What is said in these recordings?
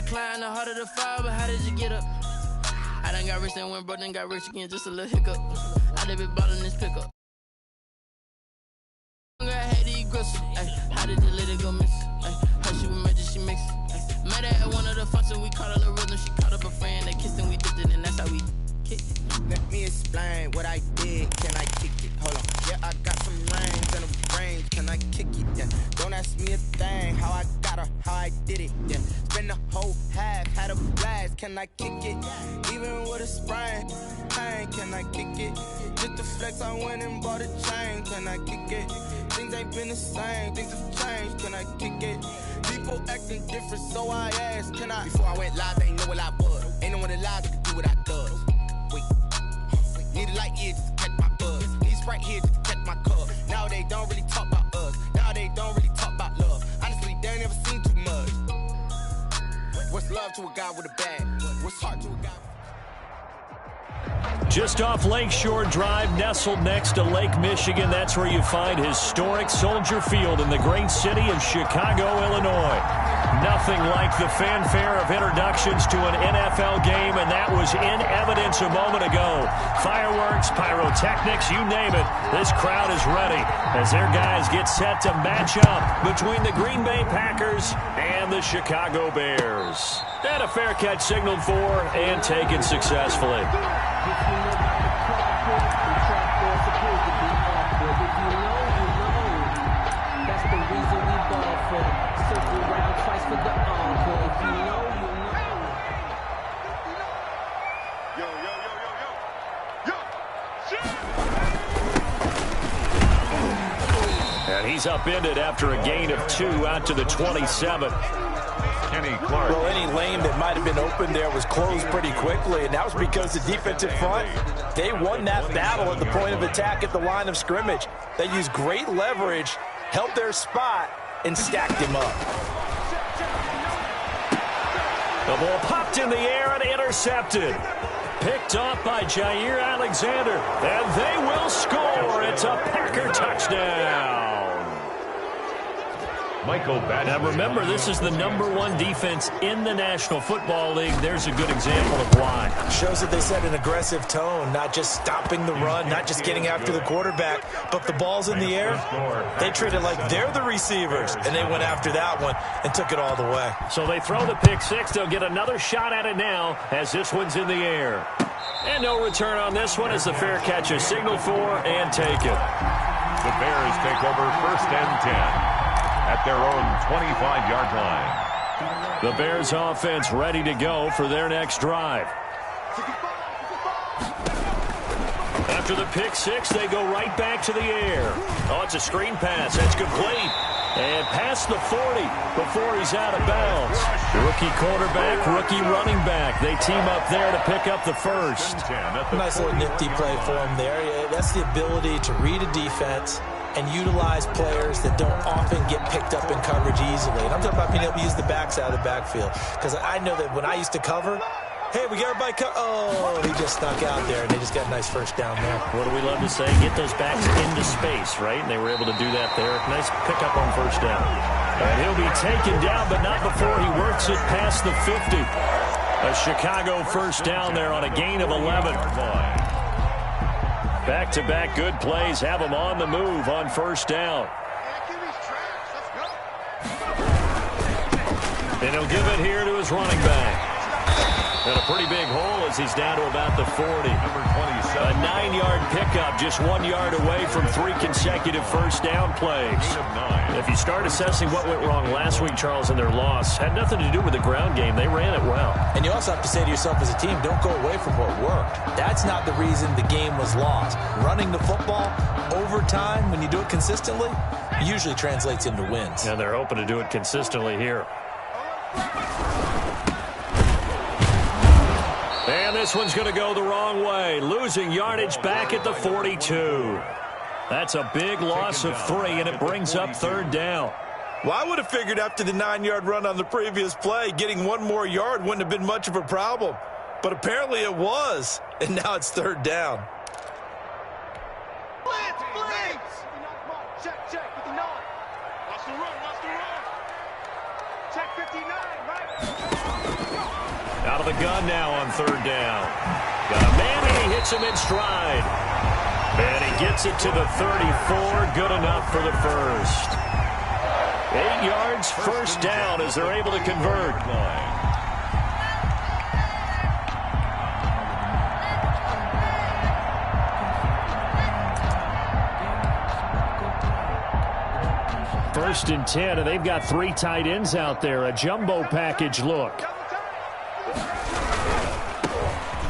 to climb, the harder to fall, but how did you get up? I done got rich and went broke, then got rich again, just a little hiccup. I done been ballin' this pickup. I hate to eat gristle. How did you let it go miss? How she was made, she mix. Met her at one of the functions, we caught a little rhythm. She caught up a friend, they kissed and we dipped it, and that's how we kicked it. Let me explain what I did. Can I kick it? Hold on. Yeah, I got some rings and a range. Can I kick it? Yeah. Don't ask me a thing. How I got her, how I did it. Yeah. Spend the whole half, had a blast. Can I kick it? Even with a sprain, pain. Can I kick it? Just the flex, I went and bought a chain. Can I kick it? Things ain't been the same. Things have changed. Can I kick it? People acting different, so I asked, can I? Before I went live, they ain't know what I was. Ain't no one alive that could do what I does. Wait. Need a light here just to catch my buzz. Need Sprite here just to catch my cup. Now they don't really talk about us. Now they don't really talk about love. Honestly, they ain't never seen too much. What's love to a guy with a bag? What's heart to a guy with... Just off Lakeshore Drive, nestled next to Lake Michigan. That's where you find historic Soldier Field in the great city of Chicago, Illinois. Nothing like the fanfare of introductions to an NFL game, and that was in evidence a moment ago. Fireworks, pyrotechnics, you name it. This crowd is ready as their guys get set to match up between the Green Bay Packers and the Chicago Bears. And a fair catch signaled for and taken successfully. And he's upended after a gain of 2 out to the 27. Well, any lane that might have been open there was closed pretty quickly, and that was because the defensive front, they won that battle at the point of attack at the line of scrimmage. They used great leverage, held their spot, and stacked him up. The ball popped in the air and intercepted. Picked off by Jair Alexander, and they will score. It's a Packer touchdown. Now remember, this is the #1 defense in the National Football League. There's a good example of why. Shows that they set an aggressive tone, not just stopping the run, not just getting after the quarterback, but the ball's in the air. They treat it like they're the receivers, and they went after that one and took it all the way. So they throw the pick six. They'll get another shot at it now as this one's in the air. And no return on this one as the fair catch is signaled for and taken. The Bears take over 1st and 10. At their own 25-yard line. The Bears offense ready to go for their next drive. After the pick six, they go right back to the air. Oh, it's a screen pass. That's complete. And past the 40 before he's out of bounds. Rookie quarterback, rookie running back. They team up there to pick up the first. Nice little nifty play for him there. Yeah, that's the ability to read a defense and utilize players that don't often get picked up in coverage easily. And I'm talking about being able to use the backside of the backfield. Because I know that when I used to cover, hey, we got everybody oh, he just snuck out there, and they just got a nice first down there. What do we love to say? Get those backs into space, right? And they were able to do that there. Nice pickup on first down. And he'll be taken down, but not before he works it past the 50. A Chicago first down there on a gain of 11. Back-to-back good plays have him on the move on first down. And he'll give it here to his running back. And a pretty big hole as he's down to about the 40. A 9-yard pickup, just 1 yard away from 3 consecutive first down plays. If you start assessing what went wrong last week, Charles, in their loss, had nothing to do with the ground game. They ran it well. And you also have to say to yourself as a team, don't go away from what worked. That's not the reason the game was lost. Running the football over time, when you do it consistently, usually translates into wins. And they're hoping to do it consistently here. And this one's going to go the wrong way. Losing yardage back at the 42. That's a big loss of 3, and it brings up 3rd down. Well, I would have figured after the 9-yard run on the previous play, getting 1 more yard wouldn't have been much of a problem. But apparently it was, and now it's 3rd down. Blitz! Check, 59. Watch the run. Check 59, right? Out of the gun now on third down. Got a man, and he hits him in stride. And he gets it to the 34. Good enough for the first. 8 yards, first down as they're able to convert. First and 10, and they've got 3 tight ends out there. A jumbo package look.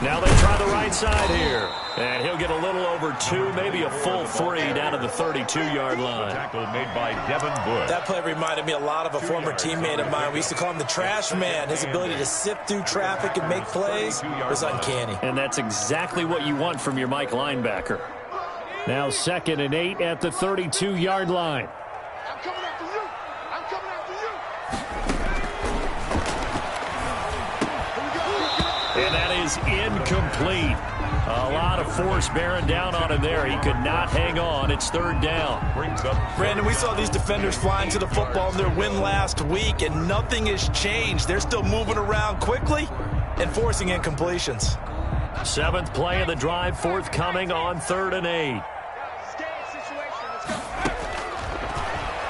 Now they try the right side here. And he'll get a little over 2, maybe a full 3 down to the 32-yard line. Tackle made by Devin Bush. That play reminded me a lot of a former teammate of mine. We used to call him the trash man. His ability to sift through traffic and make plays was uncanny. And that's exactly what you want from your Mike linebacker. Now 2nd and 8 at the 32-yard line. I'm coming after you. I'm coming after you. And that is incomplete. A lot of force bearing down on him there. He could not hang on. It's third down. Brandon, we saw these defenders flying to the football in their win last week, and nothing has changed. They're still moving around quickly and forcing incompletions. 7th play of the drive, forthcoming on 3rd and 8.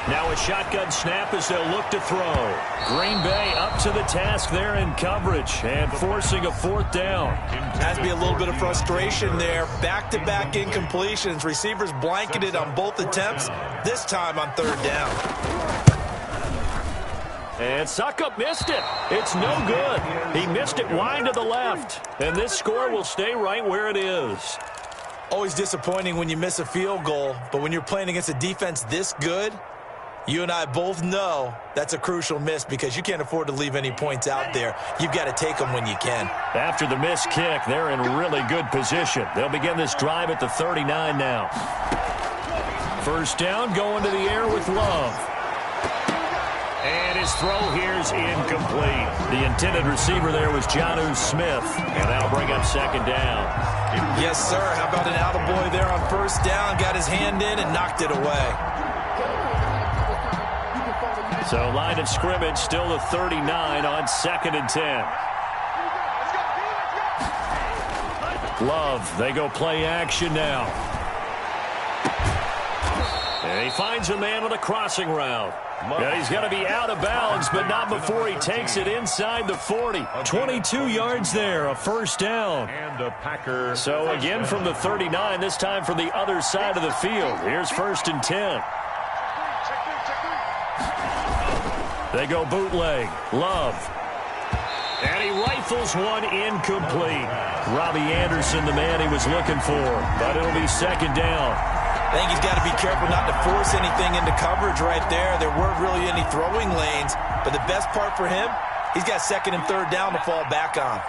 Now a shotgun snap as they'll look to throw. Green Bay up to the task there in coverage and forcing a 4th down. Has to be a little bit of frustration there. Back-to-back incompletions. Receivers blanketed on both attempts, this time on 3rd down. And Suckup missed it. It's no good. He missed it wide to the left. And this score will stay right where it is. Always disappointing when you miss a field goal, but when you're playing against a defense this good, you and I both know that's a crucial miss because you can't afford to leave any points out there. You've got to take them when you can. After the missed kick, they're in really good position. They'll begin this drive at the 39 now. First down, going to the air with Love. And his throw here is incomplete. The intended receiver there was Jonnu Smith, and that'll bring up 2nd down. Yes, sir. How about an attaboy there on first down? Got his hand in and knocked it away. So line of scrimmage still the 39 on 2nd and 10. Love, they go play action now. And he finds a man on a crossing route. And he's going to be out of bounds, but not before he takes it inside the 40. 22 yards there, a first down. And a Packer. So again from the 39, this time from the other side of the field. Here's 1st and 10. They go bootleg. Love. And he rifles one incomplete. Robbie Anderson, the man he was looking for. But it'll be 2nd down. I think he's got to be careful not to force anything into coverage right there. There weren't really any throwing lanes. But the best part for him, he's got 2nd and 3rd down to fall back on.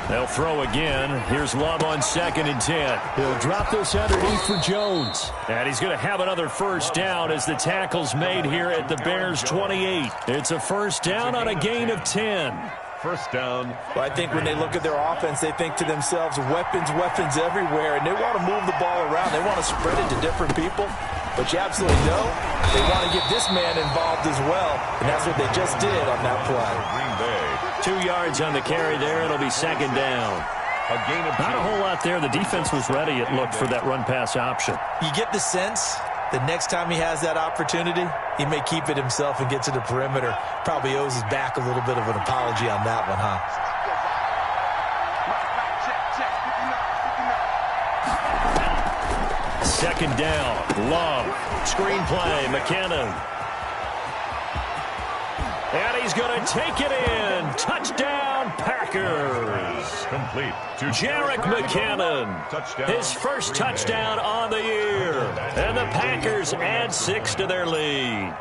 They'll throw again. Here's Love on 2nd and 10. He'll drop this underneath for Jones. And he's going to have another first down as the tackle's made here at the Bears 28. It's a first down on a gain of 10. First down. Well, I think when they look at their offense, they think to themselves, weapons, weapons everywhere, and they want to move the ball around. They want to spread it to different people. But you absolutely know they want to get this man involved as well, and that's what they just did on that play. Green Bay. 2 yards on the carry there. It'll be 2nd down. A gain of 2. Not a whole lot there. The defense was ready, it looked, for that run-pass option. You get the sense the next time he has that opportunity, he may keep it himself and get to the perimeter. Probably owes his back a little bit of an apology on that one, huh? Second down. Love. Screenplay. McKinnon. And he's going to take it in. Touchdown, Packers. Complete. Jerick McKinnon. Touchdown. His first touchdown on the year. And the Packers add 6 to their lead.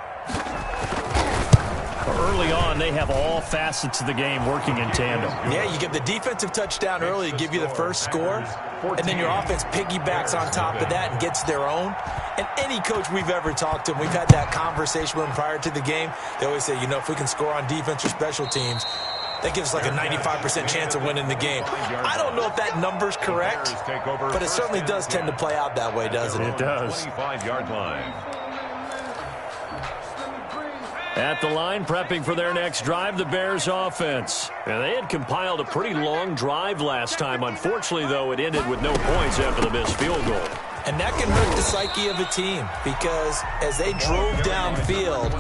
Early on, they have all facets of the game working in tandem. Yeah, you get the defensive touchdown early to give you the first score, and then your offense piggybacks on top of that and gets their own. And any coach we've ever talked to, we've had that conversation with them prior to the game, they always say, you know, if we can score on defense or special teams, that gives like a 95% chance of winning the game. I don't know if that number's correct, but it certainly does tend to play out that way, doesn't it? It does. 25-yard line. At the line, prepping for their next drive, the Bears offense. And they had compiled a pretty long drive last time. Unfortunately, though, it ended with no points after the missed field goal. And that can hurt the psyche of a team because as they drove downfield,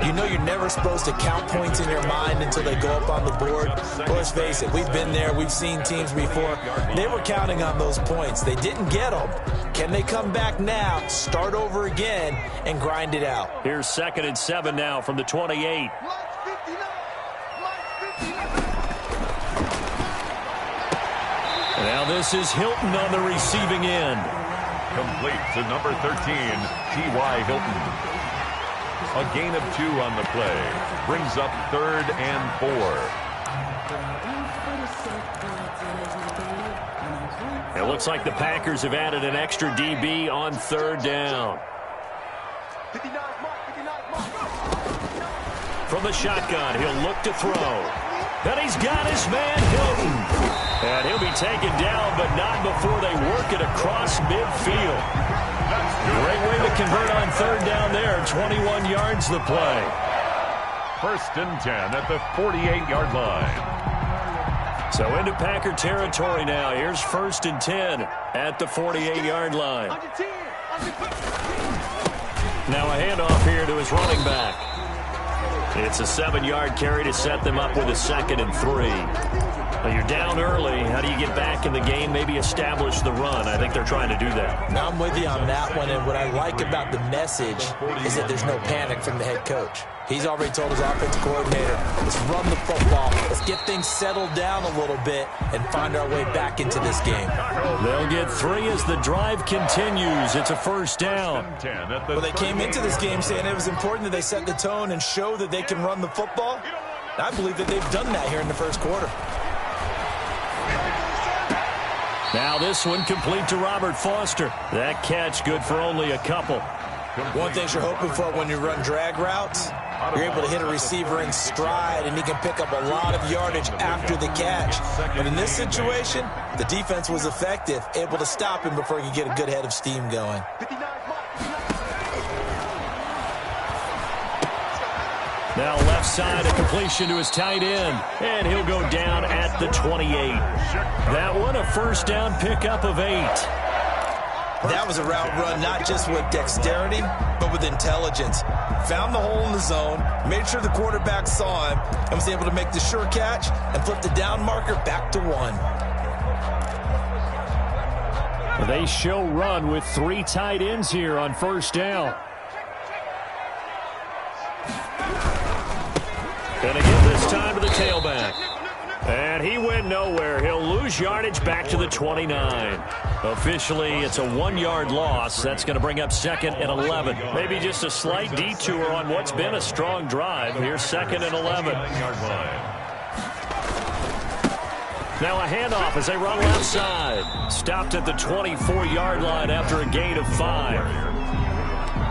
you know you're never supposed to count points in your mind until they go up on the board. Well, let's face it, we've been there. We've seen teams before. They were counting on those points. They didn't get them. Can they come back now, start over again, and grind it out? Here's 2nd and 7 now from the 28. Now this is Hilton on the receiving end. Complete to number 13, T.Y. Hilton. A gain of 2 on the play. Brings up 3rd and 4. It looks like the Packers have added an extra DB on 3rd down. From the shotgun, he'll look to throw. And he's got his man, Hilton. And he'll be taken down, but not before they work it across midfield. Great way to convert on 3rd down there. 21 yards the play. 1st and 10 at the 48-yard line. So into Packer territory now. Here's 1st and 10 at the 48-yard line. Now a handoff here to his running back. It's a 7-yard carry to set them up with a 2nd and 3. Well, you're down early. How do you get back in the game? Maybe establish the run. I think they're trying to do that. Now I'm with you on that one, and what I like about the message is that there's no panic from the head coach. He's already told his offensive coordinator, let's run the football. Let's get things settled down a little bit and find our way back into this game. They'll get 3 as the drive continues. It's a 1st down. Well, they came into this game saying it was important that they set the tone and show that they can run the football. And I believe that they've done that here in the 1st quarter. Now this one complete to Robert Foster. That catch good for only a couple. One thing you're hoping for when you run drag routes, you're able to hit a receiver in stride, and he can pick up a lot of yardage after the catch. But in this situation, the defense was effective, able to stop him before he could get a good head of steam going. Now left side, a completion to his tight end. And he'll go down at the 28. That one, a 1st down pickup of 8. That was a route run not just with dexterity, but with intelligence. Found the hole in the zone, made sure the quarterback saw him, and was able to make the sure catch and flip the down marker back to 1. They show run with 3 tight ends here on 1st down. And again this time to the tailback. And he went nowhere. He'll lose yardage back to the 29. Officially, it's a 1-yard loss. That's going to bring up 2nd and 11. Maybe just a slight detour on what's been a strong drive. Here's 2nd and 11. Now a handoff as they run left side. Stopped at the 24-yard line after a gain of 5.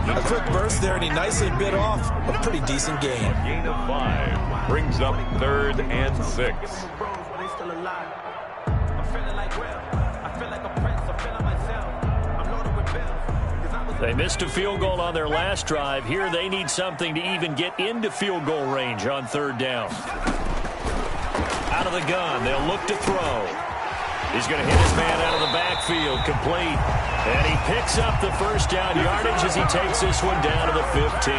A quick burst there, and he nicely bit off a pretty decent gain. Gain of 5 brings up 3rd and 6. They missed a field goal on their last drive. Here they need something to even get into field goal range on 3rd down. Out of the gun, they'll look to throw. He's going to hit his man out of the backfield, complete. And he picks up the 1st down yardage as he takes this one down to the 15.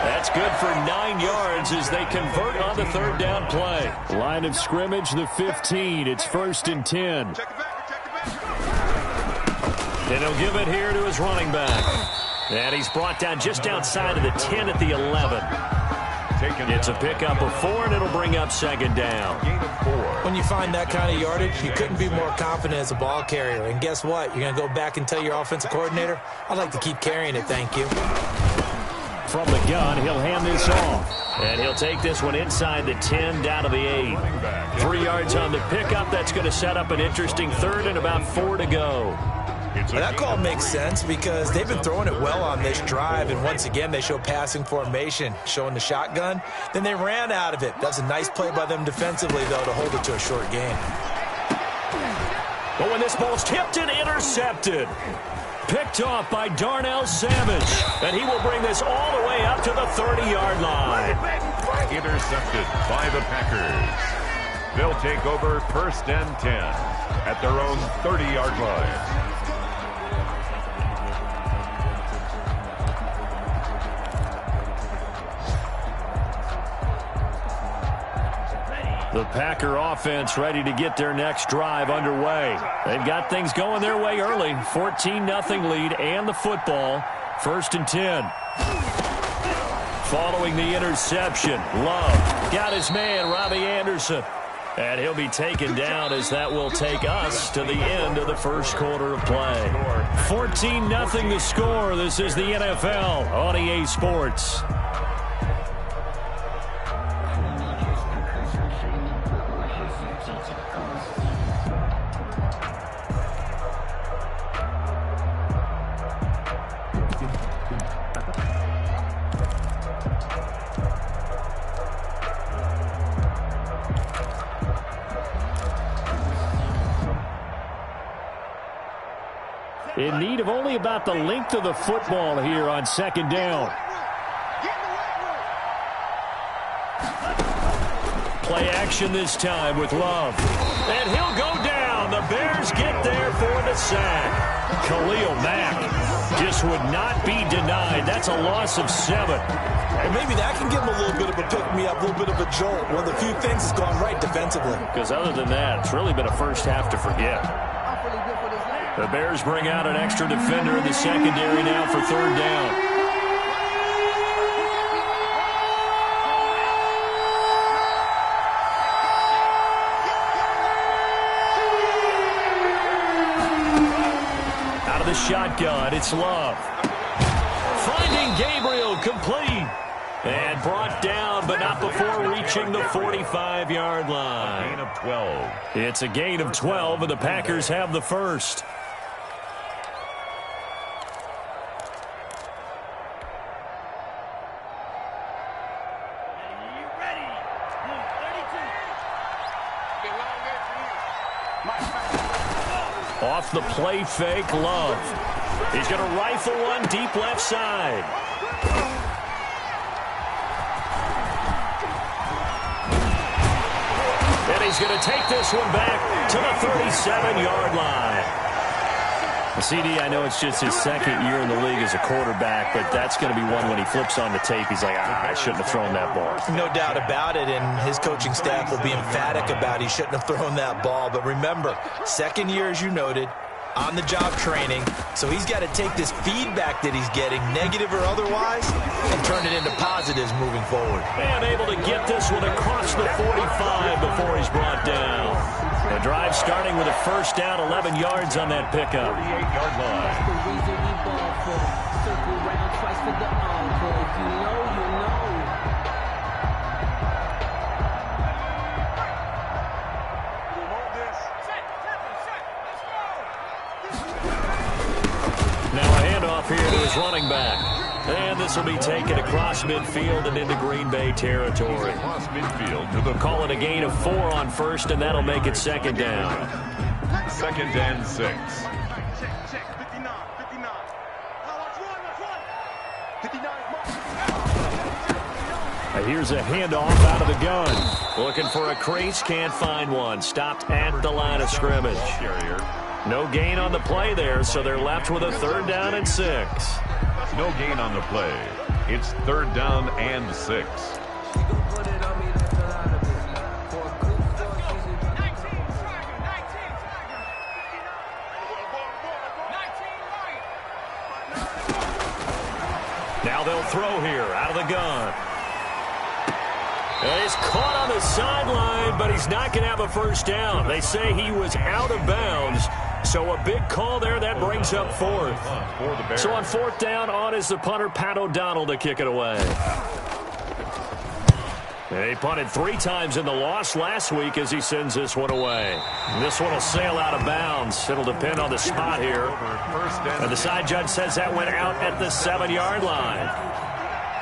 That's good for 9 yards as they convert on the 3rd down play. Line of scrimmage, the 15. It's 1st and 10. And he'll give it here to his running back. And he's brought down just outside of the 10 at the 11. It's a pickup of 4, and it'll bring up 2nd down. When you find that kind of yardage, you couldn't be more confident as a ball carrier. And guess what? You're going to go back and tell your offensive coordinator, I'd like to keep carrying it, thank you. From the gun, he'll hand this off. And he'll take this one inside the 10 down to the 8. 3 yards on the pickup. That's going to set up an interesting 3rd and about 4 to go. That call makes sense because they've been throwing it well on this drive, and once again, they show passing formation, showing the shotgun. Then they ran out of it. That's a nice play by them defensively, though, to hold it to a short gain. But when this ball's tipped and intercepted, picked off by Darnell Savage, and he will bring this all the way up to the 30-yard line. Intercepted by the Packers. They'll take over 1st and 10 at their own 30-yard line. The Packer offense ready to get their next drive underway. They've got things going their way early. 14-0 lead and the football. 1st and 10. Following the interception, Love got his man, Robbie Anderson. And he'll be taken down as that will take us to the end of the first quarter of play. 14-0 the score. This is the NFL on EA Sports. In need of only about the length of the football here on 2nd down. Play action this time with Love. And he'll go down. The Bears get there for the sack. Khalil Mack just would not be denied. That's a loss of 7. And maybe that can give him a little bit of a pick-me-up, a little bit of a jolt. One of the few things that's gone right defensively. Because other than that, it's really been a first half to forget. The Bears bring out an extra defender in the secondary now for 3rd down. Out of the shotgun, it's Love. Finding Gabriel, complete. And brought down, but not before reaching the 45-yard line. Gain of 12. It's a gain of 12, and the Packers have the first. Off the play fake, Love. He's going to rifle one deep left side. And he's going to take this one back to the 37-yard line. CD, I know it's just his 2nd year in the league as a quarterback, but that's going to be one when he flips on the tape. He's like, I shouldn't have thrown that ball. No doubt about it, and his coaching staff will be emphatic about he shouldn't have thrown that ball. But remember, 2nd year, as you noted, on-the-job training, so he's got to take this feedback that he's getting, negative or otherwise, and turn it into positives moving forward. And able to get this one across the 45 before he's brought down. The drive starting with a 1st down, 11 yards on that pickup. 38-yard line. Now a handoff here to his running back. And this will be taken across midfield and into Green Bay territory. Across midfield to the Call it a gain of 4 on 1st, and that'll make it 2nd down. 2nd and 6. And here's a handoff out of the gun. Looking for a crease, can't find one. Stopped at the line of scrimmage. No gain on the play there, so they're left with a 3rd down and 6. No gain on the play. It's 3rd down and 6. Now they'll throw here out of the gun. And he's caught on the sideline, but he's not going to have a 1st down. They say he was out of bounds. So a big call there. That brings up 4th. So on 4th down, on is the punter, Pat O'Donnell, to kick it away. He punted 3 times in the loss last week as he sends this one away. This one will sail out of bounds. It'll depend on the spot here. And the side judge says that went out at the 7-yard line.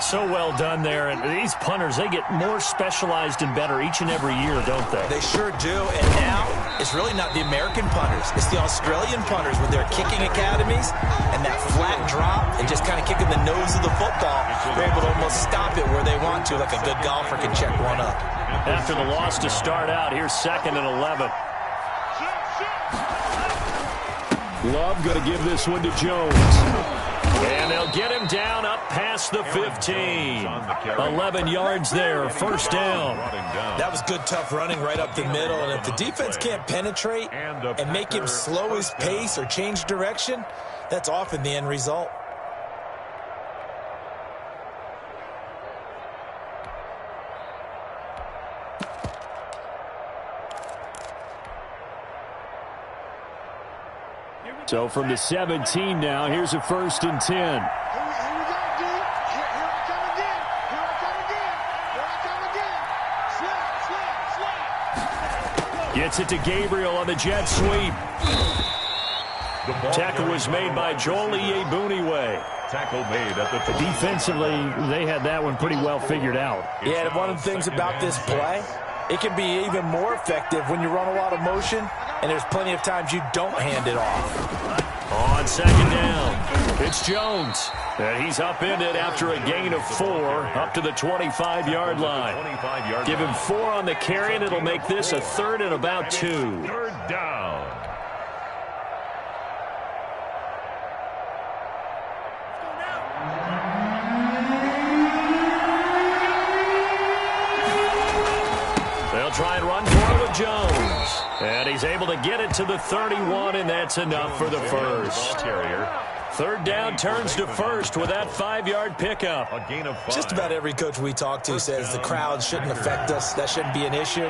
So well done there. And these punters, they get more specialized and better each and every year, don't they? They sure do. And now it's really not the American punters. It's the Australian punters with their kicking academies and that flat drop and just kind of kicking the nose of the football. They're able to almost stop it where they want to, like a good golfer can check one up. After the loss to start out, here's 2nd and 11. Love going to give this one to Jones. And they'll get him down up past the 15. 11 yards there, 1st down. That was good, tough running right up the middle. And if the defense can't penetrate and make him slow his pace or change direction, that's often the end result. So from the 17 now, here's a 1st and 10. Here we go, dude. Here I come again. Here I come again. Here I come again. Slide. Gets it to Gabriel on the jet sweep. Tackle was made by Joel Iyebuniwe. Tackle made at the Defensively, they had that one pretty well figured out. Yeah, and one of the things about this play, it can be even more effective when you run a lot of motion, and there's plenty of times you don't hand it off. On 2nd down, it's Jones. And he's upended after a gain of 4 up to the 25-yard line. Give him 4 on the carry, and it'll make this a 3rd and about 2. 3rd down. They'll try and run for it with Jones. And he's able to get it to the 31, and that's enough for the 1st. 3rd down turns to 1st with that 5-yard pickup. A gain of 5. Just about every coach we talk to says the crowd shouldn't affect us. That shouldn't be an issue.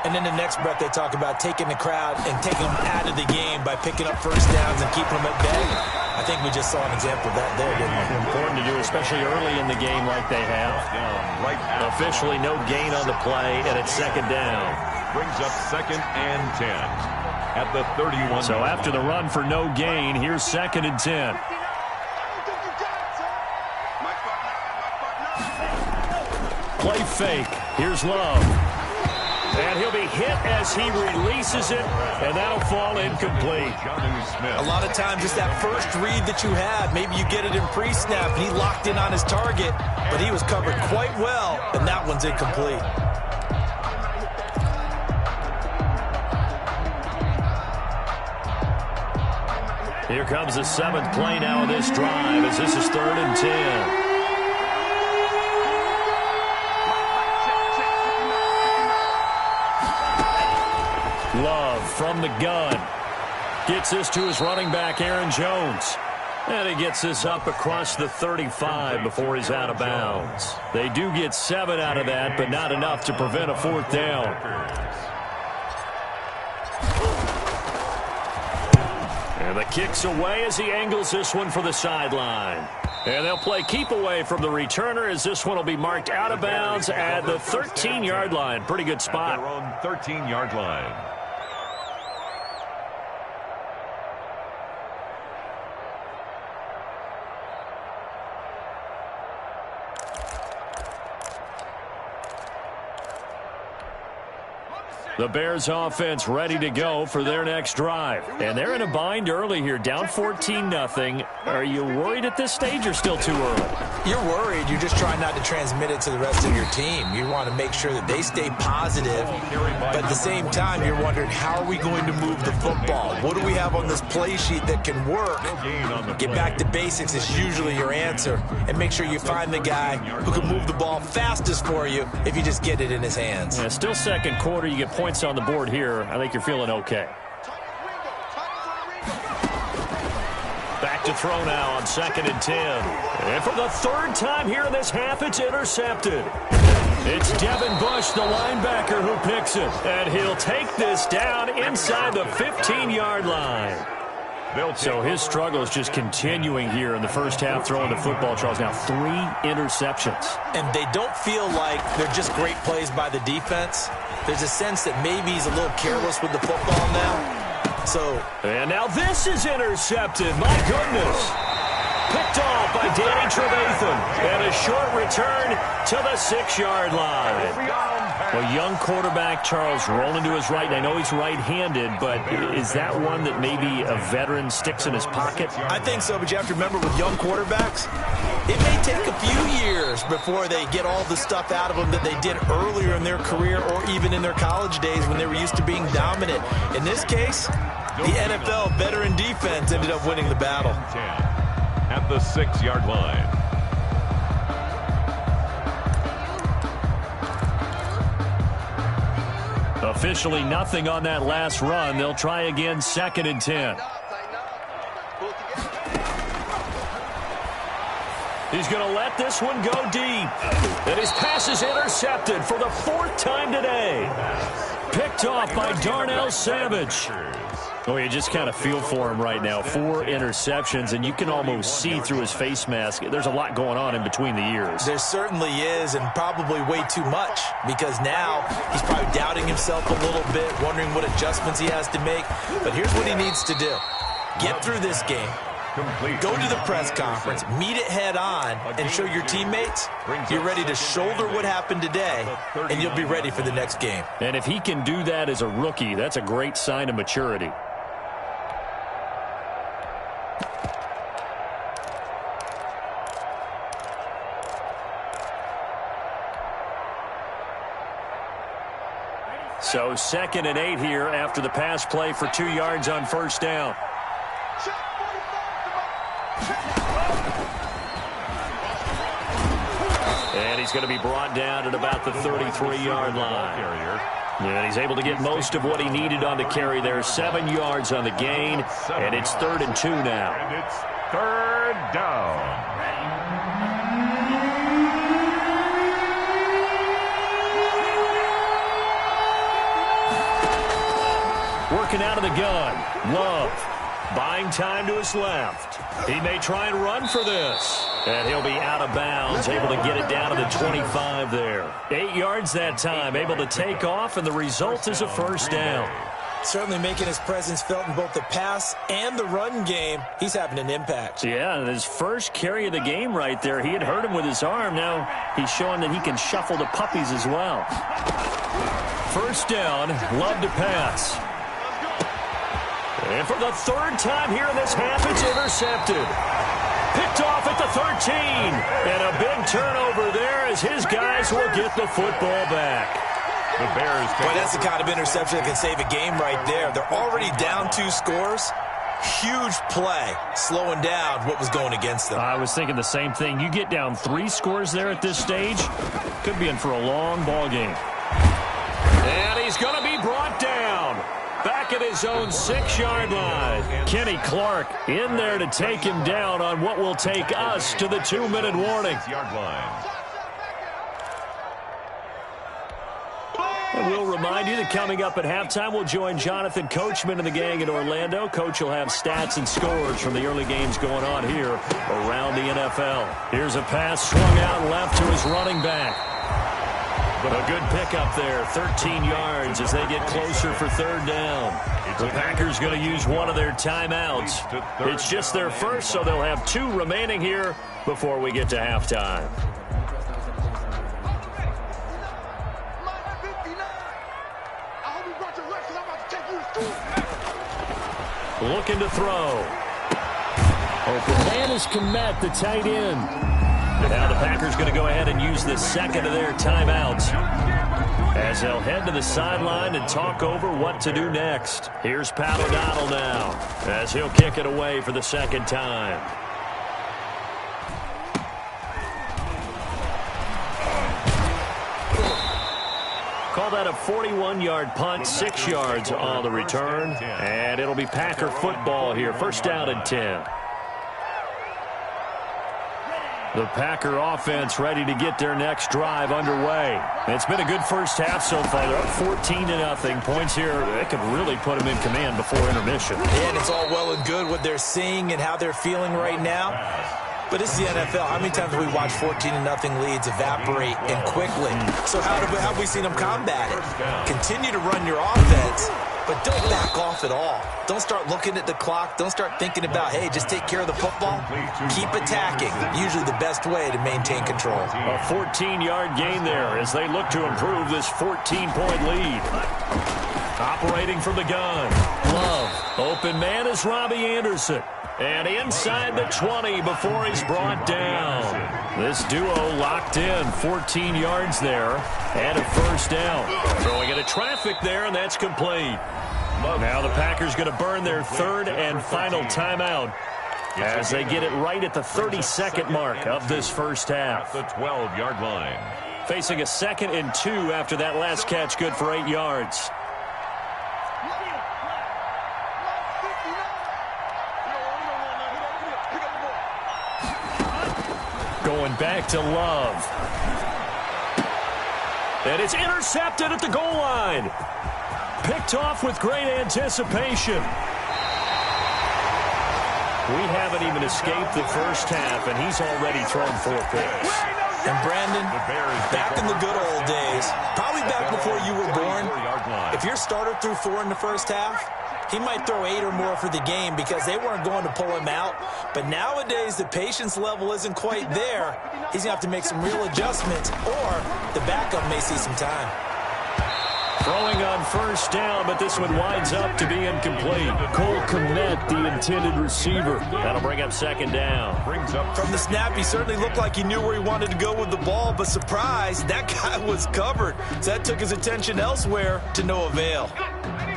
And then the next breath they talk about taking the crowd and taking them out of the game by picking up 1st downs and keeping them at bay. I think we just saw an example of that there, didn't we? Important to do, especially early in the game like they have. Officially no gain on the play, and it's 2nd down. Brings up 2nd and 10 at the 31. So after the run for no gain, here's 2nd and 10. Play fake. Here's Love. And he'll be hit as he releases it, and that'll fall incomplete. A lot of times it's that first read that you have. Maybe you get it in pre-snap, and he locked in on his target, but he was covered quite well, and that one's incomplete. Here comes the 7th play now of this drive as this is 3rd and 10. Love from the gun. Gets this to his running back, Aaron Jones. And he gets this up across the 35 before he's out of bounds. They do get 7 out of that, but not enough to prevent a 4th down. And the kick's away as he angles this one for the sideline. And they'll play keep away from the returner as this one will be marked out of bounds at the 13-yard line. Pretty good spot. At their own 13-yard line. The Bears offense ready to go for their next drive. And they're in a bind early here, down 14-0. Are you worried at this stage or still too early? You're worried. You're just trying not to transmit it to the rest of your team. You want to make sure that they stay positive. But at the same time, you're wondering, how are we going to move the football? What do we have on this play sheet that can work? Get back to basics is usually your answer. And make sure you find the guy who can move the ball fastest for you if you just get it in his hands. Yeah, still second quarter. You get points on the board here. I think you're feeling okay. Back to throw now on 2nd and 10. And for the 3rd time here in this half, it's intercepted. It's Devin Bush, the linebacker, who picks it. And he'll take this down inside the 15-yard line. So his struggle is just continuing here in the first half, throwing the football, Charles. Now 3 interceptions. And they don't feel like they're just great plays by the defense. There's a sense that maybe he's a little careless with the football now. And now this is intercepted. My goodness. Picked off by Danny Trevathan. And a short return to the 6-yard line. Well, young quarterback, Charles, rolling to his right. And I know he's right-handed, but is that one that maybe a veteran sticks in his pocket? I think so, but you have to remember with young quarterbacks, it may take a few years before they get all the stuff out of them that they did earlier in their career or even in their college days when they were used to being dominant. In this case, the NFL veteran defense ended up winning the battle. At the 6-yard line. Officially nothing on that last run. They'll try again, 2nd and 10. He's going to let this one go deep. And his pass is intercepted for the 4th time today. Picked off by Darnell Savage. Oh, you just kind of feel for him right now. 4 interceptions, and you can almost see through his face mask. There's a lot going on in between the ears. There certainly is, and probably way too much, because now he's probably doubting himself a little bit, wondering what adjustments he has to make. But here's what he needs to do. Get through this game. Go to the press conference, meet it head on, and show your teammates you're ready to shoulder what happened today, and you'll be ready for the next game. And if he can do that as a rookie, that's a great sign of maturity. So 2nd and 8 here after the pass play for 2 yards on 1st down. And he's going to be brought down at about the 33-yard line. And he's able to get most of what he needed on the carry there. 7 yards on the gain, and it's 3rd and 2 now. And it's 3rd down. Working out of the gun. Love. Buying time to his left. He may try and run for this. And he'll be out of bounds, able to get it down to the 25 there. 8 yards that time, able to take off, and the result is a 1st down. Certainly making his presence felt in both the pass and the run game. He's having an impact. Yeah, and his first carry of the game right there, he had hurt him with his arm. Now he's showing that he can shuffle the puppies as well. 1st down, Love to pass. And for the 3rd time here in this half, it's intercepted. Picked off at the 13. And a big turnover there as his guys will get the football back. The Bears. Boy, that's the kind of interception that can save a game right there. They're already down 2 scores. Huge play, slowing down what was going against them. I was thinking the same thing. You get down 3 scores there at this stage, could be in for a long ball game. And he's going to be brought down. Back at his own 6-yard line. Kenny Clark in there to take him down on what will take us to the 2-minute warning. 6-yard line. And we'll remind you that coming up at halftime, we'll join Jonathan Coachman and the gang in Orlando. Coach will have stats and scores from the early games going on here around the NFL. Here's a pass swung out left to his running back. But a good pickup there, 13 yards as they get closer for 3rd down. The Packers going to use one of their timeouts. It's just their first, so they'll have 2 remaining here before we get to halftime. Looking to throw. Open man is Kmet, the tight end. And now the Packers going to go ahead and use the 2nd of their timeouts as they'll head to the sideline and talk over what to do next. Here's Pat O'Donnell now as he'll kick it away for the 2nd time. Call that a 41-yard punt, 6 yards on the return. And it'll be Packer football here. 1st down and 10. The Packer offense ready to get their next drive underway. It's been a good first half so far. They're up 14-0. Points here, that could really put them in command before intermission. And it's all well and good what they're seeing and how they're feeling right now. But it's the NFL. How many times have we watched 14-0 leads evaporate and quickly? So how have we seen them combat it? Continue to run your offense, but don't back off at all. Don't start looking at the clock. Don't start thinking about, hey, just take care of the football. Keep attacking. Usually the best way to maintain control. A 14-yard gain there as they look to improve this 14-point lead. Operating from the gun. Love. Open man is Robbie Anderson. And inside the 20 before he's brought down. This duo locked in. 14 yards there. And a first down. Throwing into traffic there, and that's complete. Now the Packers going to burn their third and final timeout as they get it right at the 32nd mark of this first half. The 12-yard line. Facing a 2nd and 2 after that last catch, good for 8 yards. Going back to Love. And it's intercepted at the goal line. Picked off with great anticipation. We haven't even escaped the first half, and he's already thrown 4 picks. And Brandon, back in the good old days, probably back before you were born, if your starter threw 4 in the first half, he might throw 8 or more for the game because they weren't going to pull him out. But nowadays, the patience level isn't quite there. He's going to have to make some real adjustments, or the backup may see some time. Throwing on first down, but this one winds up to be incomplete. Cole Kmet, the intended receiver. That'll bring up 2nd down. From the snap, he certainly looked like he knew where he wanted to go with the ball, but surprise, that guy was covered. So that took his attention elsewhere to no avail.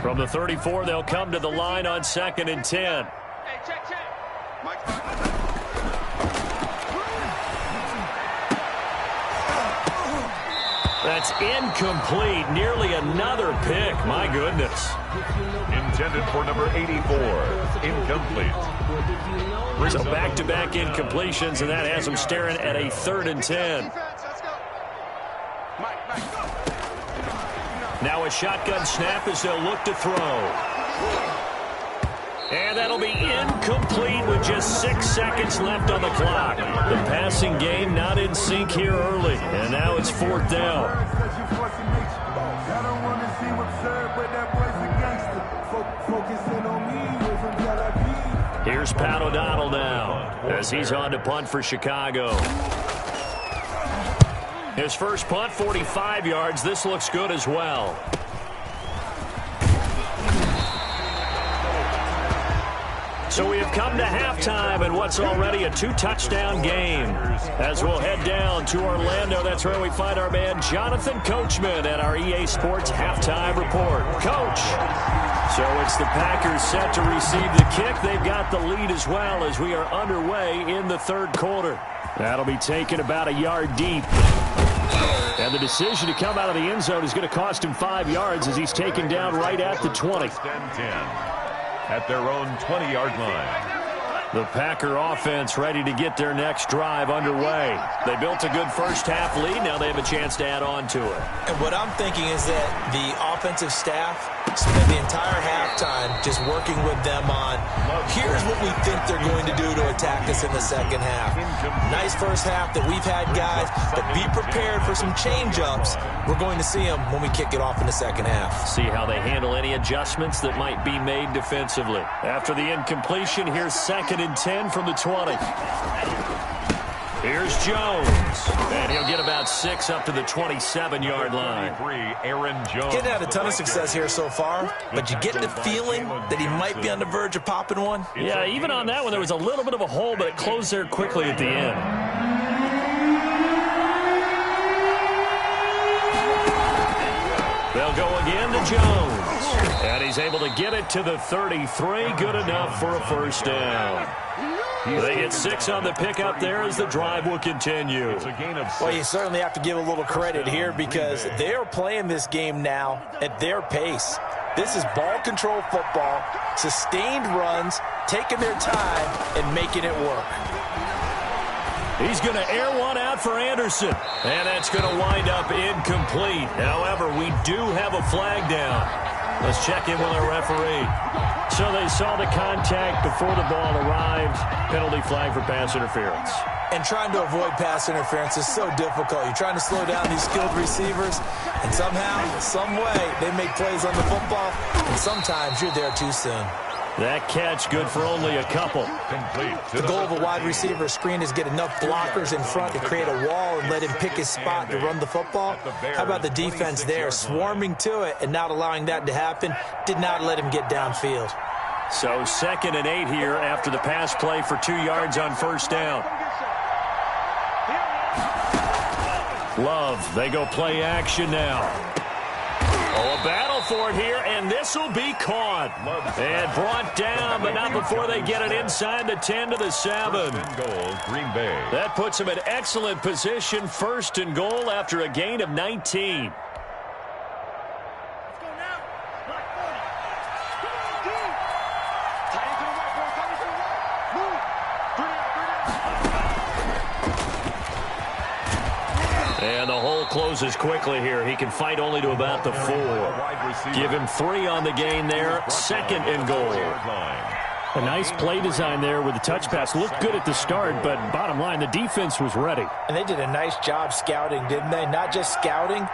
From the 34, they'll come to the line on 2nd and 10. That's incomplete. Nearly another pick. My goodness. Intended for number 84. Incomplete. So back-to-back incompletions, and that has them staring at a 3rd and 10. Now a shotgun snap as they'll look to throw. And that'll be incomplete with just 6 seconds left on the clock. The passing game not in sync here early. And now it's 4th down. Here's Pat O'Donnell now as he's on to punt for Chicago. His first punt, 45 yards. This looks good as well. So we have come to halftime in what's already a 2-touchdown game. As we'll head down to Orlando, that's where we find our man Jonathan Coachman at our EA Sports Halftime Report. Coach, so it's the Packers set to receive the kick. They've got the lead as well as we are underway in the 3rd quarter. That'll be taken about a yard deep. And the decision to come out of the end zone is going to cost him 5 yards as he's taken down right at the 20. At their own 20-yard line. The Packer offense ready to get their next drive underway. They built a good first half lead. Now they have a chance to add on to it. And what I'm thinking is that the offensive staff spent the entire halftime just working with them on, here's what we think they're going to do to attack us in the second half. Nice first half that we've had, guys, but be prepared for some change-ups. We're going to see them when we kick it off in the second half. See how they handle any adjustments that might be made defensively. After the incompletion, here's 2nd and 10 from the 20. Here's Jones. And he'll get about 6 up to the 27-yard line. Aaron Jones. Getting had a ton of success here so far, but you get the feeling that he might be on the verge of popping one? Yeah, even on that one, there was a little bit of a hole, but it closed there quickly at the end. They'll go again to Jones. And he's able to get it to the 33. Good enough for a first down. They get 6 on the pickup there as the drive will continue. Well, you certainly have to give a little credit here because they are playing this game now at their pace. This is ball control football, sustained runs, taking their time, and making it work. He's going to air one out for Anderson. And that's going to wind up incomplete. However, we do have a flag down. Let's check in with our referee. So they saw the contact before the ball arrived. Penalty flag for pass interference. And trying to avoid pass interference is so difficult. You're trying to slow down these skilled receivers, and somehow, some way, they make plays on the football, and sometimes you're there too soon. That catch good for only a couple. Complete. The goal of a wide receiver screen is get enough blockers in front to create a wall and let him pick his spot to run the football. How about the defense there, swarming to it and not allowing that to happen? Did not let him get downfield. So 2nd and 8 here after the pass play for 2 yards on first down. Love, they go play action now. Oh, a battle for it here, and this will be caught. And brought down, but not before they get it inside the 10 to the 7. Goal, Green Bay. That puts them in excellent position, 1st and goal after a gain of 19. And the hole closes quickly here. He can fight only to about the 4. Give him 3 on the gain there. 2nd and goal. A nice play design there with the touch pass. Looked good at the start, but bottom line, the defense was ready. And they did a nice job scouting, didn't they? Not just scouting,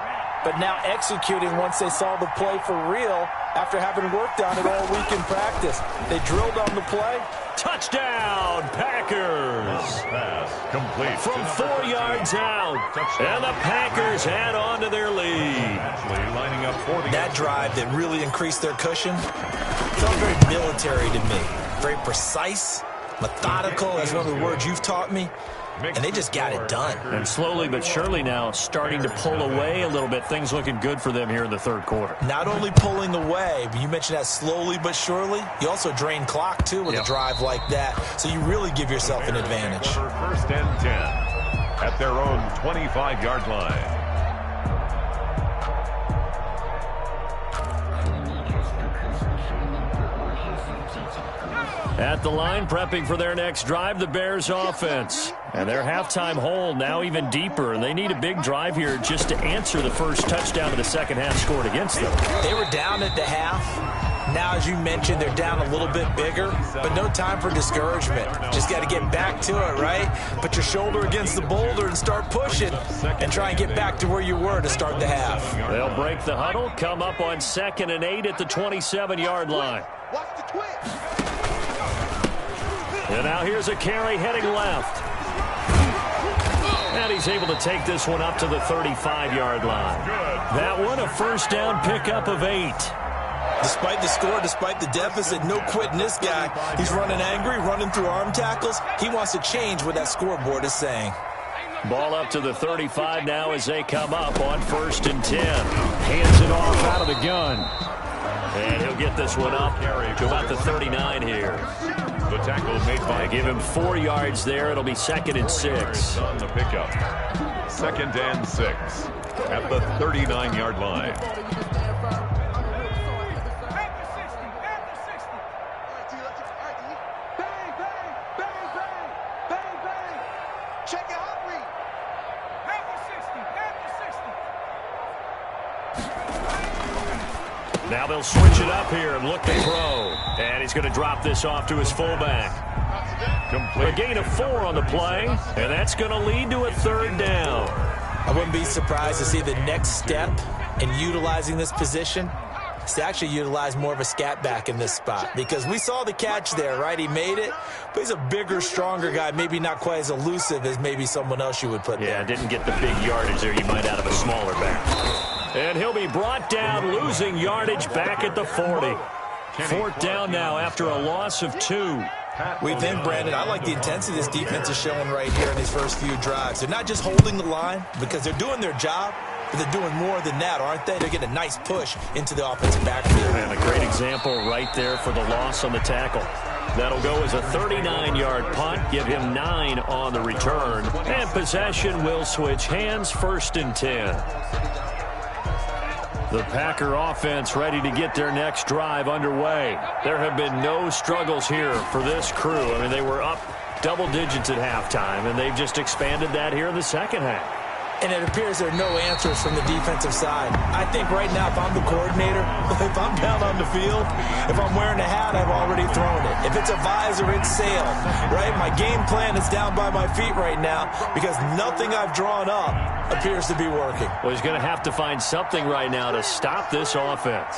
but now executing once they saw the play for real after having worked on it all week in practice. They drilled on the play. Touchdown, Packers. Pass complete. From 4 yards out. And the Packers add on to their lead. Lining up for that drive that really increased their cushion felt very military to me. Very precise, methodical. That's one of the words you've taught me. And they just got it done. And slowly but surely now starting to pull away a little bit. Things looking good for them here in the 3rd quarter. Not only pulling away, but you mentioned that slowly but surely. You also drain clock, too, with a drive like that. So you really give yourself an advantage. 1st and 10 at their own 25-yard line. At the line, prepping for their next drive, the Bears offense. And their halftime hole now even deeper, and they need a big drive here just to answer the first touchdown of the second half scored against them. They were down at the half. Now, as you mentioned, they're down a little bit bigger, but no time for discouragement. Just got to get back to it, right? Put your shoulder against the boulder and start pushing and try and get back to where you were to start the half. They'll break the huddle, come up on 2nd and 8 at the 27-yard line. Watch the twitch. And now here's a carry heading left. And he's able to take this one up to the 35-yard line. That one, a first down pickup of 8. Despite the score, despite the deficit, no quitting this guy. He's running angry, running through arm tackles. He wants to change what that scoreboard is saying. Ball up to the 35 now as they come up on 1st and 10. Hands it off out of the gun. And he'll get this one up to about the 39 here. The tackle made by. They give him 4 yards there. It'll be 2nd and 6. On the pickup. 2nd and 6 at the 39-yard line. Now they'll switch it up here and look to throw. And he's going to drop this off to his fullback. A gain of 4 on the play, and that's going to lead to a 3rd down. I wouldn't be surprised to see the next step in utilizing this position is to actually utilize more of a scat back in this spot. Because we saw the catch there, right? He made it, but he's a bigger, stronger guy, maybe not quite as elusive as maybe someone else you would put there. Yeah, didn't get the big yardage there you might out of a smaller back. And he'll be brought down, losing yardage back at the 40. 4th down now after a loss of 2. We think, Brandon, I like the intensity this defense is showing right here in these first few drives. They're not just holding the line because they're doing their job, but they're doing more than that, aren't they? They're getting a nice push into the offensive backfield. And a great example right there for the loss on the tackle. That'll go as a 39-yard punt, give him 9 on the return. And possession will switch hands, 1st and 10. The Packer offense ready to get their next drive underway. There have been no struggles here for this crew. I mean, they were up Double digits at halftime, and they've just expanded that here in the second half. And it appears there are no answers from the defensive side. I think right now, if I'm the coordinator, if I'm down on the field, if I'm wearing a hat, I've already thrown it. If it's a visor, it's sailed, right? My game plan is down by my feet right now because nothing I've drawn up appears to be working. Well, he's going to have to find something right now to stop this offense.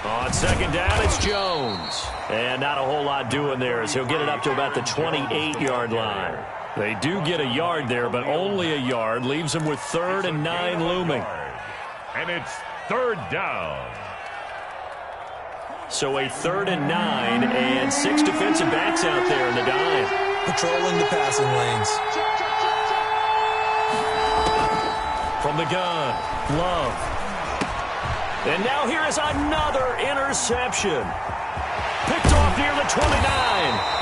On second down, it's Jones. And not a whole lot doing there as he'll get it up to about the 28-yard line. They do get a yard there, but only a yard. Leaves them with 3rd and 9 looming. And it's 3rd down. So a 3rd and 9 and 6 defensive backs out there in the dime. Patrolling the passing lanes. From the gun, Love. And now here is another interception. Picked off near the 29.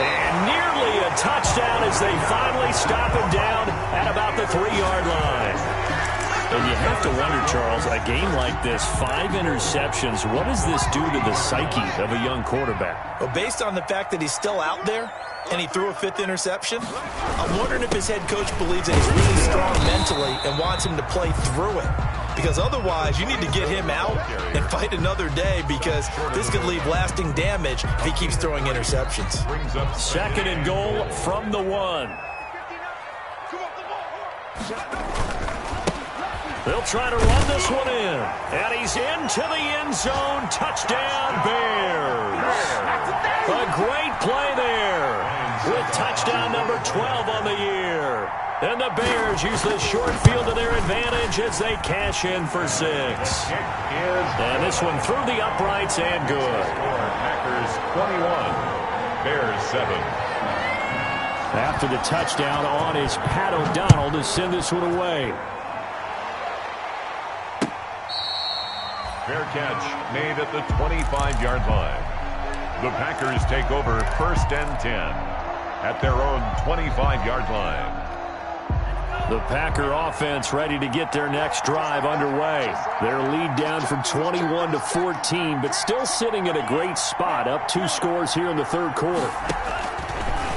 And nearly a touchdown as they finally stop him down at about the 3-yard line. And you have to wonder, Charles, a game like this, 5 interceptions, what does this do to the psyche of a young quarterback? Well, based on the fact that he's still out there and he threw a 5th interception, I'm wondering if his head coach believes that he's really strong mentally and wants him to play through it. Because otherwise, you need to get him out and fight another day because this could leave lasting damage if he keeps throwing interceptions. 2nd and goal from the 1. They'll try to run this one in. And he's into the end zone. Touchdown, Bears. A great play there with touchdown number 12 on the year. And the Bears use this short field to their advantage as they cash in for 6. And this one through the uprights and good. Packers 21, Bears 7. After the touchdown on is Pat O'Donnell to send this one away. Fair catch made at the 25-yard line. The Packers take over 1st and 10 at their own 25-yard line. The Packer offense ready to get their next drive underway. Their lead down from 21 to 14, but still sitting at a great spot, up 2 scores here in the 3rd quarter.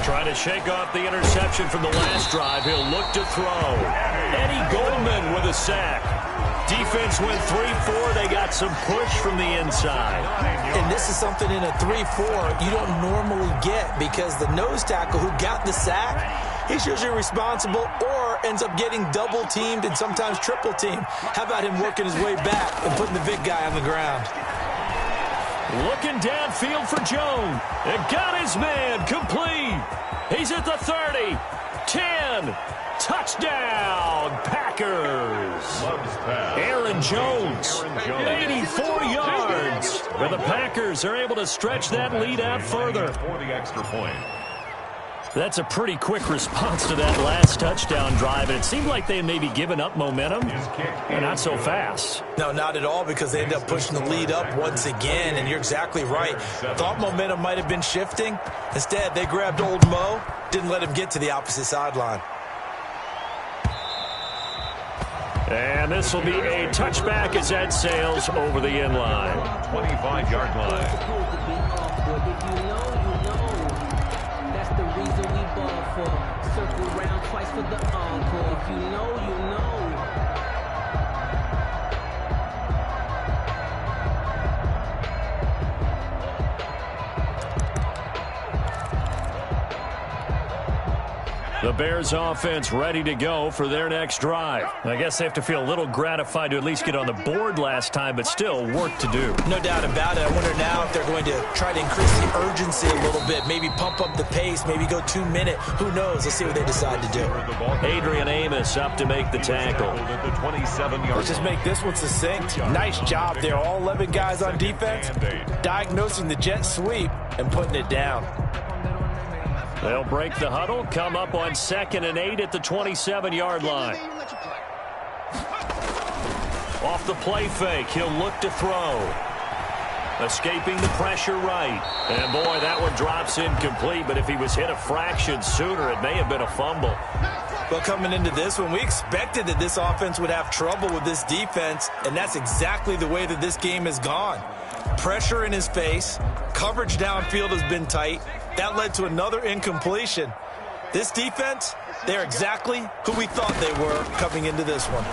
Trying to shake off the interception from the last drive. He'll look to throw. Eddie Goldman with a sack. Defense went 3-4. They got some push from the inside. And this is something in a 3-4 you don't normally get because the nose tackle who got the sack, he's usually responsible or ends up getting double teamed and sometimes triple teamed. How about him working his way back and putting the big guy on the ground? Looking downfield for Jones. And got his man complete. He's at the 30. 10. Touchdown, Packers. Aaron Jones, 84 yards. But the Packers are able to stretch that lead out further. For the extra point. That's a pretty quick response to that last touchdown drive. And it seemed like they may be giving up momentum. And not so fast. No, not at all, because they end up pushing the lead up once again. And you're exactly right. Thought momentum might have been shifting. Instead, they grabbed old Mo, didn't let him get to the opposite sideline. And this will be a touchback as that sails over the end line. 25-yard line. That's the reason we ball for. Circle round twice for the encore. If you know, you know. The Bears offense ready to go for their next drive. I guess they have to feel a little gratified to at least get on the board last time, but still work to do. No doubt about it. I wonder now if they're going to try to increase the urgency a little bit, maybe pump up the pace, maybe go 2-minute. Who knows? Let's see what they decide to do. Adrian Amos up to make the tackle. Let's just make this one succinct. Nice job there. All 11 guys on defense diagnosing the jet sweep and putting it down. They'll break the huddle, come up on 2nd and 8 at the 27-yard line. Off the play fake, he'll look to throw. Escaping the pressure right. And boy, that one drops incomplete, but if he was hit a fraction sooner, it may have been a fumble. Well, coming into this one, we expected that this offense would have trouble with this defense, and that's exactly the way that this game has gone. Pressure in his face, coverage downfield has been tight, That led to another incompletion. This defense, they're exactly who we thought they were coming into this one.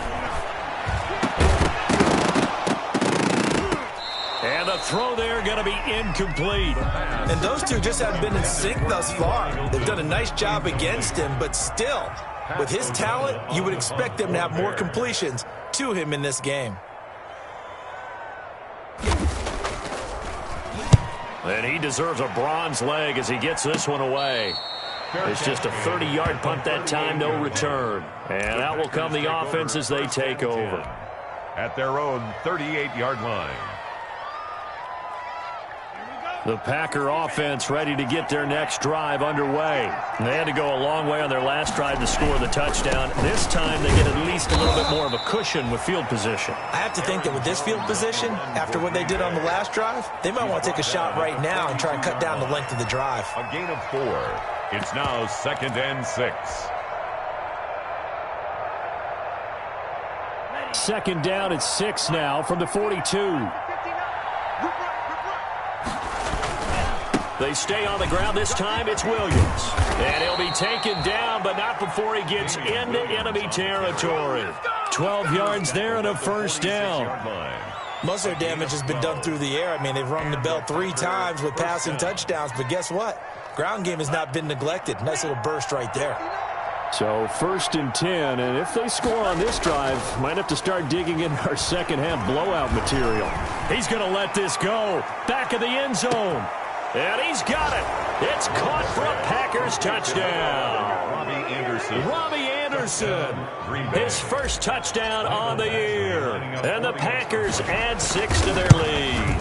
And the throw there going to be incomplete. And those two just haven't been in sync thus far. They've done a nice job against him, but still, with his talent, you would expect them to have more completions to him in this game. And he deserves a bronze leg as he gets this one away. It's just a 30-yard punt that time, no return. And out will come the offense as they take over. At their own 38-yard line. The Packer offense ready to get their next drive underway. They had to go a long way on their last drive to score the touchdown. This time they get at least a little bit more of a cushion with field position. I have to think that with this field position, after what they did on the last drive, they might want to take a shot right now and try to cut down the length of the drive. A gain of 4. It's now 2nd and 6. Second down at 6 now from the 42. They stay on the ground. This time it's Williams. And he'll be taken down, but not before he gets into enemy territory. 12 yards there and a first down. Most of their damage has been done through the air. I mean, they've rung the bell 3 times with passing touchdowns, but guess what? Ground game has not been neglected. Nice little burst right there. So 1st and 10, and if they score on this drive, might have to start digging in our second half blowout material. He's going to let this go. Back of the end zone. And he's got it. It's caught for a Packers touchdown. Robbie Anderson. His first touchdown on the year. And the Packers add 6 to their lead.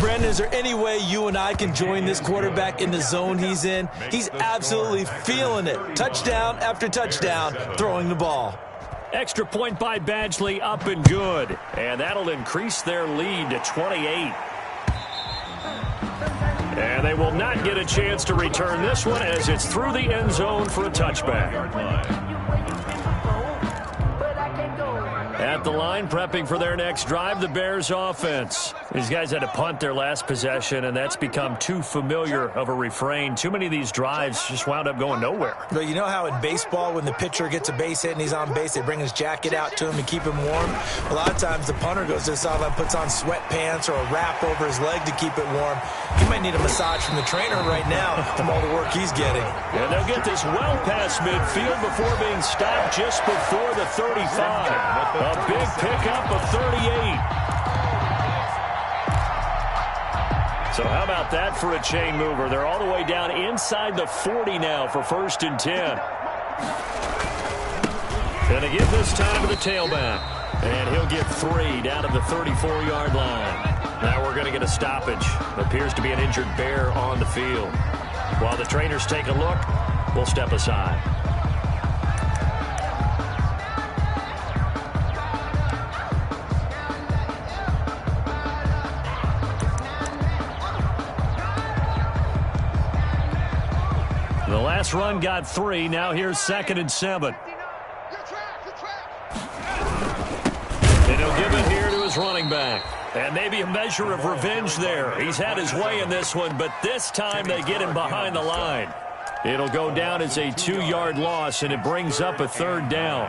Brandon, is there any way you and I can join this quarterback in the zone he's in? He's absolutely feeling it. Touchdown after touchdown, throwing the ball. Extra point by Badgley, up and good. And that'll increase their lead to 28. And they will not get a chance to return this one as it's through the end zone for a touchback. At the line, prepping for their next drive, the Bears offense. These guys had to punt their last possession, and that's become too familiar of a refrain. Too many of these drives just wound up going nowhere. But you know how in baseball, when the pitcher gets a base hit and he's on base, they bring his jacket out to him and keep him warm? A lot of times the punter goes to the sideline, puts on sweatpants or a wrap over his leg to keep it warm. He might need a massage from the trainer right now from all the work he's getting. And they'll get this well past midfield before being stopped just before the 35. A big pickup of 38. So how about that for a chain mover? They're all the way down inside the 40 now for 1st and 10. And they give this time to the tailback. And he'll get 3 down at the 34-yard line. Now we're going to get a stoppage. Appears to be an injured Bear on the field. While the trainers take a look, we'll step aside. The last run got 3. Now here's 2nd and 7. And he'll give it here to his running back. And maybe a measure of revenge there. He's had his way in this one, but this time they get him behind the line. It'll go down as a 2-yard loss, and it brings up a 3rd down.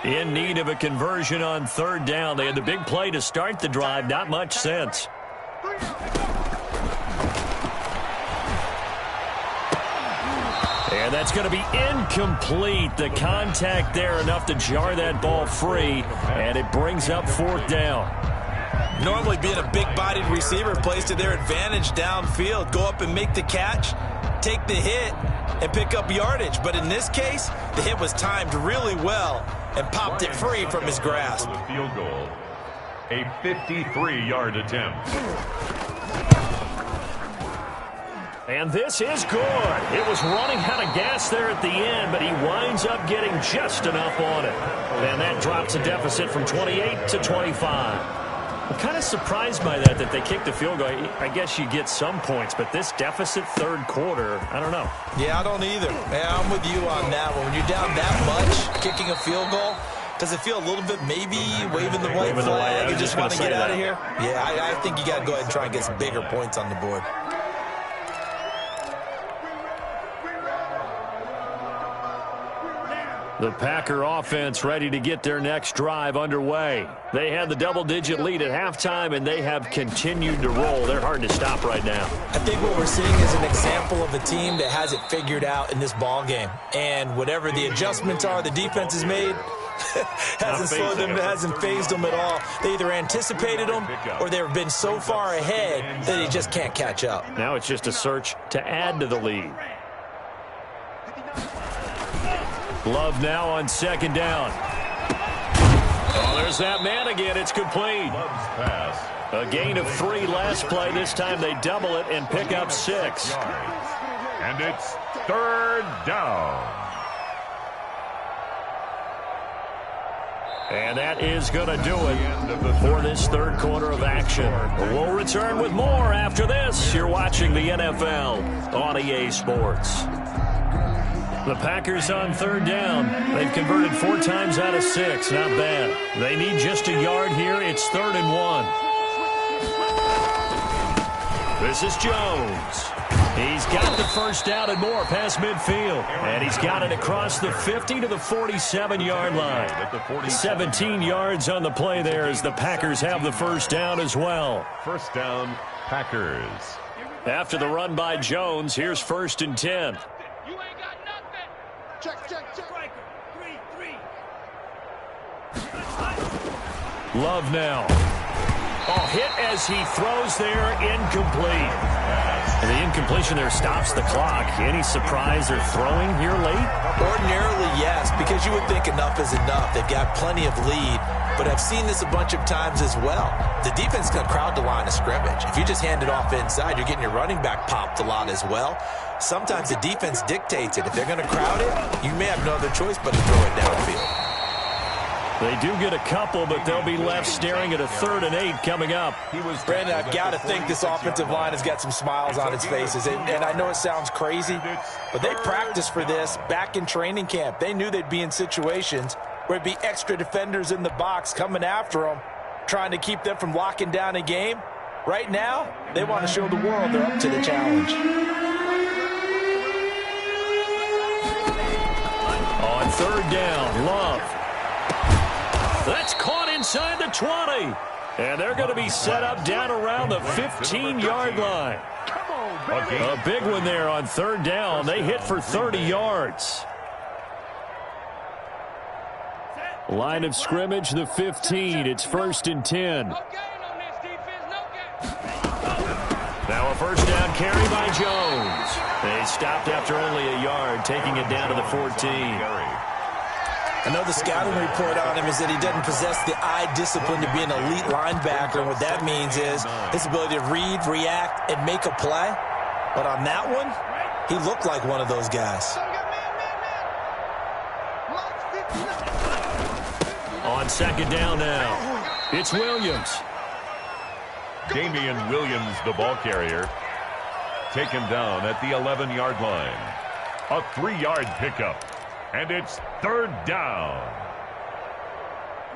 In need of a conversion on 3rd down. They had the big play to start the drive. Not much sense. And that's going to be incomplete. The contact there enough to jar that ball free, and it brings up 4th down. Normally being a big-bodied receiver plays to their advantage downfield. Go up and make the catch, take the hit, and pick up yardage. But in this case, the hit was timed really well and popped it free from his grasp. The field goal, a 53-yard attempt. And this is good. It was running out of gas there at the end, but he winds up getting just enough on it. And that drops a deficit from 28 to 25. I'm kind of surprised by that they kicked the field goal. I guess you get some points, but this deficit 3rd quarter, I don't know. Yeah, I don't either. Yeah, I'm with you on that one. When you're down that much, kicking a field goal, does it feel a little bit maybe waving the white flag? You just want to get out of here? Yeah, I think you got to go ahead and try and get some bigger points on the board. The Packer offense ready to get their next drive underway. They had the double-digit lead at halftime, and they have continued to roll. They're hard to stop right now. I think what we're seeing is an example of a team that has it figured out in this ball game. And whatever the adjustments are the defense has made, hasn't slowed them, hasn't phased them at all. They either anticipated them or they've been so far ahead that they just can't catch up. Now it's just a search to add to the lead. Love now on second down. Oh, there's that man again. It's complete. Love's pass. A gain of 3 last play. This time they double it and pick up 6. And it's third down. And that is going to do it for this third quarter of action. We'll return with more after this. You're watching the NFL on EA Sports. The Packers on third down. They've converted 4 times out of 6. Not bad. They need just a yard here. It's 3rd and 1. This is Jones. He's got the first down and more past midfield. And he's got it across the 50 to the 47-yard line. 17 yards on the play there as the Packers have the first down as well. First down, Packers. After the run by Jones, here's 1st and 10. Check, check, check. Love now. Oh, hit as he throws there, incomplete. And the incompletion there stops the clock. Any surprise they're throwing here late? Ordinarily, yes, because you would think enough is enough. They've got plenty of lead, but I've seen this a bunch of times as well. The defense can crowd the line of scrimmage. If you just hand it off inside, you're getting your running back popped a lot as well. Sometimes the defense dictates it. If they're going to crowd it, you may have no other choice but to throw it downfield. They do get a couple, but they'll be left staring at a 3rd and 8 coming up. Brandon, I've got to think this offensive line has got some smiles on its faces. And I know it sounds crazy, but they practiced for this back in training camp. They knew they'd be in situations where it'd be extra defenders in the box coming after them, trying to keep them from locking down a game. Right now, they want to show the world they're up to the challenge. On 3rd down, Love. That's caught inside the 20. And they're going to be set up down around the 15-yard line. A big one there on 3rd down. They hit for 30 yards. Line of scrimmage, the 15. It's 1st and 10. Now a first down carry by Jones. They stopped after only a yard, taking it down to the 14. I know the scouting report on him is that he doesn't possess the eye discipline to be an elite linebacker, and what that means is his ability to read, react, and make a play. But on that one, he looked like one of those guys. On 2nd down now, it's Williams. Damian Williams, the ball carrier, taken down at the 11-yard line. A 3-yard pickup. And it's 3rd down.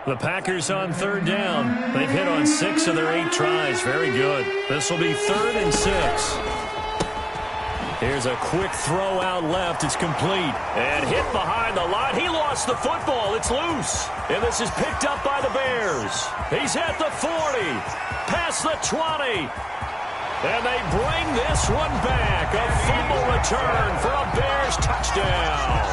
The Packers on 3rd down. They've hit on 6 of their 8 tries. Very good. This will be 3rd and 6. Here's a quick throw out left. It's complete. And hit behind the line. He lost the football. It's loose. And this is picked up by the Bears. He's at the 40. Past the 20. And they bring this one back. A fumble return for a Bears touchdown.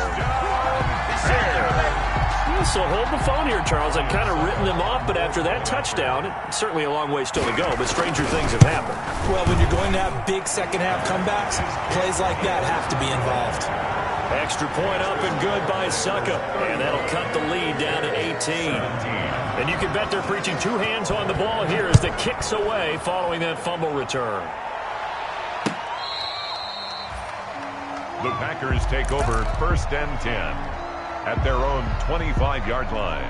So hold the phone here, Charles. I've kind of written them off, but after that touchdown, it's certainly a long way still to go, but stranger things have happened. Well, when you're going to have big second-half comebacks, plays like that have to be involved. Extra point up and good by Succa. And that'll cut the lead down to 18. And you can bet they're preaching 2 hands on the ball here as the kick's away following that fumble return. The Packers take over 1st and 10 at their own 25-yard line.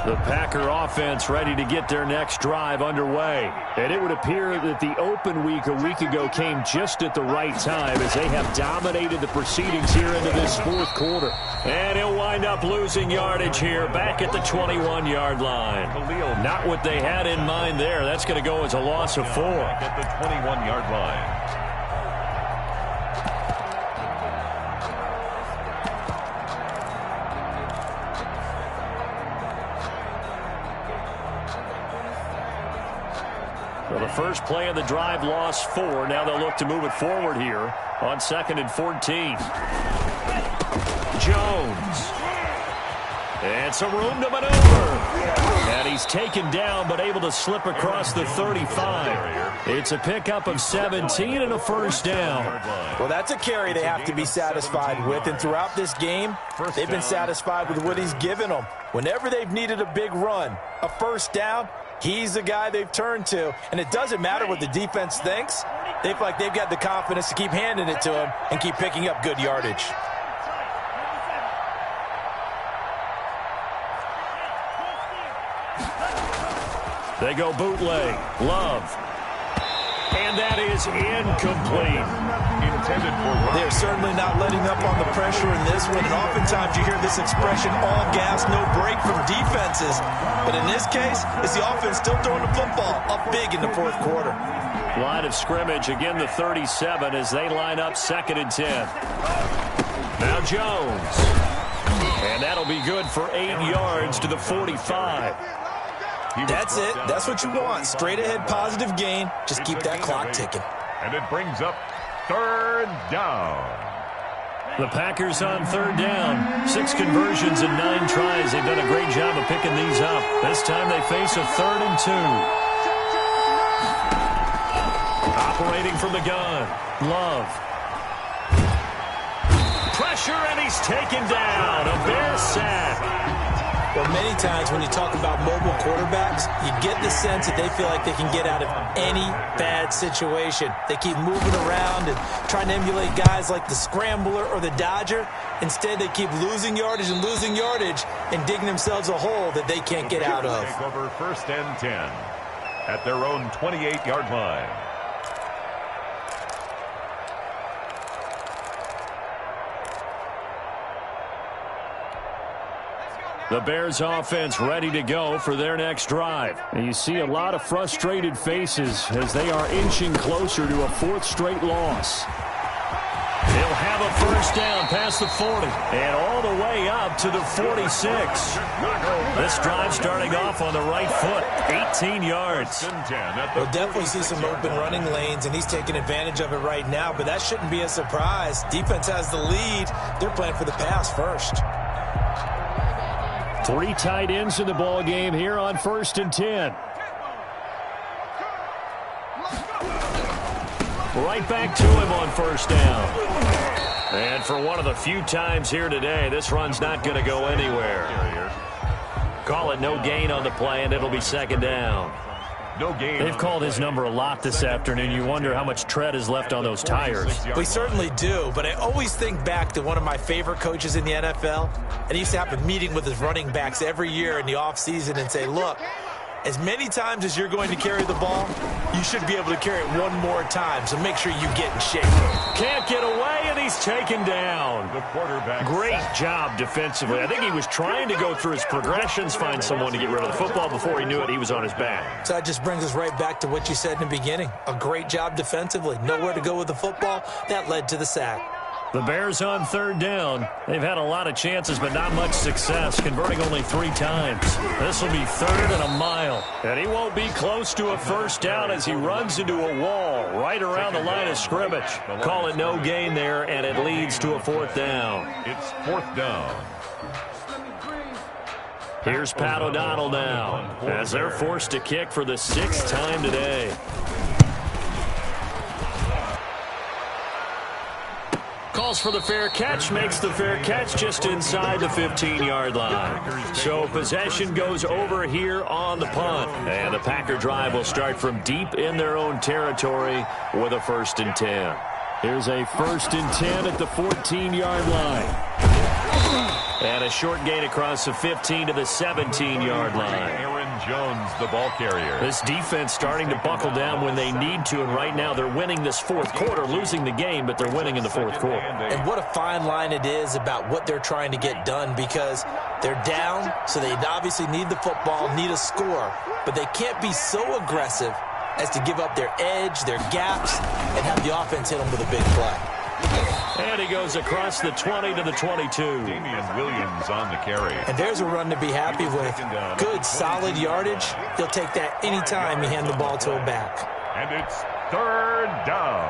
The Packer offense ready to get their next drive underway. And it would appear that the open week a week ago came just at the right time as they have dominated the proceedings here into this fourth quarter. And he'll wind up losing yardage here back at the 21-yard line. Not what they had in mind there. That's going to go as a loss of 4. At the 21-yard line. Well, the first play of the drive lost 4. Now they'll look to move it forward here on 2nd and 14. Jones. And some room to maneuver. And he's taken down but able to slip across the 35. It's a pickup of 17 and a first down. Well, that's a carry they have to be satisfied with. And throughout this game, they've been satisfied with what he's given them. Whenever they've needed a big run, a first down, he's the guy they've turned to. And it doesn't matter what the defense thinks. They feel like they've got the confidence to keep handing it to him and keep picking up good yardage. They go bootleg. Love. And that is incomplete. Intended for run. They're certainly not letting up on the pressure in this one. And oftentimes you hear this expression, all gas, no break from defenses. But in this case, it's the offense still throwing the football up big in the fourth quarter. Line of scrimmage, again the 37 as they line up 2nd and 10. Now Jones. And that'll be good for 8 yards to the 45. That's it. That's what you want. Straight ahead positive gain. Just keep that clock ticking. And it brings up 3rd down. The Packers on 3rd down. 6 conversions and 9 tries. They've done a great job of picking these up. This time they face a 3rd and 2. Operating from the gun. Love. Pressure, and he's taken down. A Bear sack. Well, many times when you talk about mobile quarterbacks, you get the sense that they feel like they can get out of any bad situation. They keep moving around and trying to emulate guys like the Scrambler or the Dodger. Instead, they keep losing yardage and digging themselves a hole that they can't get out of. Take over 1st and 10 at their own 28-yard line. The Bears offense ready to go for their next drive. And you see a lot of frustrated faces as they are inching closer to a 4th straight loss. They'll have a first down past the 40 and all the way up to the 46. This drive starting off on the right foot, 18 yards. We'll definitely see some open running lanes, and he's taking advantage of it right now, but that shouldn't be a surprise. Defense has the lead. They're playing for the pass first. 3 tight ends in the ball game here on 1st and 10. Right back to him on first down. And for one of the few times here today, this run's not going to go anywhere. Call it no gain on the play, and it'll be 2nd down. No gain. They've called his number a lot this afternoon. You wonder how much tread is left on those tires. We certainly do, but I always think back to one of my favorite coaches in the NFL. And he used to have a meeting with his running backs every year in the offseason and say, look, as many times as you're going to carry the ball, you should be able to carry it one more time, so make sure you get in shape. Can't get away, and he's taken down. The quarterback. Great job defensively. I think he was trying to go through his progressions, find someone to get rid of the football. Before he knew it, he was on his back. So that just brings us right back to what you said in the beginning. A great job defensively. Nowhere to go with the football. That led to the sack. The Bears on 3rd down. They've had a lot of chances, but not much success, converting only 3 times. This will be 3rd and a mile. And he won't be close to a first down as he runs into a wall right around the line of scrimmage. Call it no gain there, and it leads to a 4th down. It's 4th down. Here's Pat O'Donnell now as they're forced to kick for the 6th time today. Calls for the fair catch, makes the fair catch just inside the 15-yard line. So possession goes over here on the punt. And the Packer drive will start from deep in their own territory with a 1st and 10. Here's a 1st and 10 at the 14-yard line. And a short gain across the 15 to the 17-yard line. Aaron Jones, the ball carrier. This defense starting to buckle down when they need to, and right now they're winning this fourth quarter, losing the game, but they're winning in the fourth quarter. And what a fine line it is about what they're trying to get done, because they're down, so they obviously need the football, need a score, but they can't be so aggressive as to give up their edge, their gaps, and have the offense hit them with a big play. And he goes across the 20 to the 22. Damian Williams on the carry. And there's a run to be happy with. Good, solid yardage. He'll take that anytime you hand the ball to a back. And it's third down.